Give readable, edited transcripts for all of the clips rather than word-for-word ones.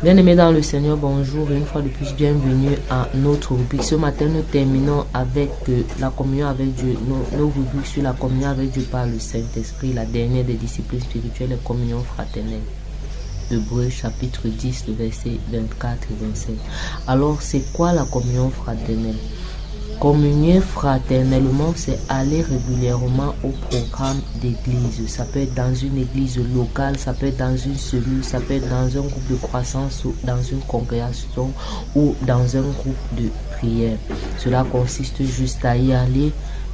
Bien-aimés dans le Seigneur, bonjour et une fois de plus, bienvenue à notre rubrique. Ce matin, nous terminons avec la communion avec Dieu, nos rubriques sur la communion avec Dieu par le Saint-Esprit, la dernière des disciplines spirituelles, la communion fraternelle. Hébreux chapitre 10, le verset 24 et 27. Alors, c'est quoi la communion fraternelle? Communier fraternellement, c'est aller régulièrement au programme d'église. Ça peut être dans une église locale, ça peut être dans une cellule, ça peut être dans un groupe de croissance ou dans une congrégation ou dans un groupe de prière. Cela consiste juste à y aller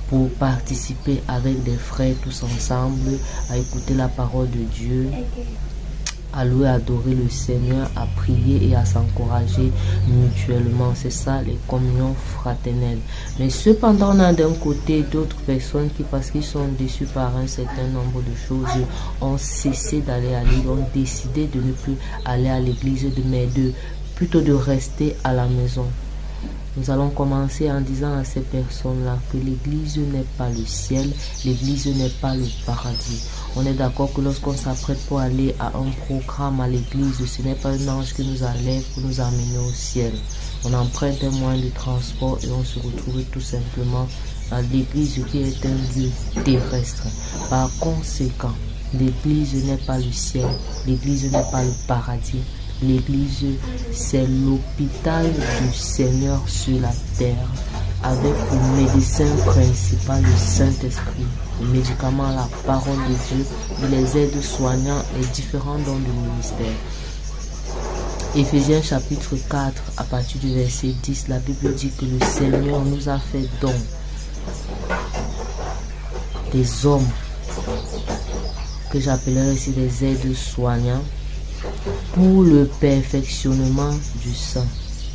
pour participer avec des frères tous ensemble, à écouter la parole de Dieu, à louer, adorer le Seigneur, à prier et à s'encourager mutuellement. C'est ça les communions fraternelles. Mais cependant, on a d'un côté d'autres personnes qui, parce qu'ils sont déçus par un certain nombre de choses, ont cessé d'aller à l'église, ont décidé de ne plus aller à l'église, mais plutôt de rester à la maison. Nous allons commencer en disant à ces personnes-là que l'église n'est pas le ciel, l'église n'est pas le paradis. On est d'accord que lorsqu'on s'apprête pour aller à un programme à l'église, ce n'est pas un ange qui nous enlève pour nous amener au ciel. On emprunte un moyen de transport et on se retrouve tout simplement à l'église qui est un lieu terrestre. Par conséquent, l'église n'est pas le ciel, l'église n'est pas le paradis. L'église, c'est l'hôpital du Seigneur sur la terre, avec pour médecin principal le Saint-Esprit, le médicament, la parole de Dieu, et les aides soignants, les différents dons de ministère. Éphésiens chapitre 4, à partir du verset 10, la Bible dit que le Seigneur nous a fait don des hommes, que j'appellerai ici des aides soignants, pour le perfectionnement du saint.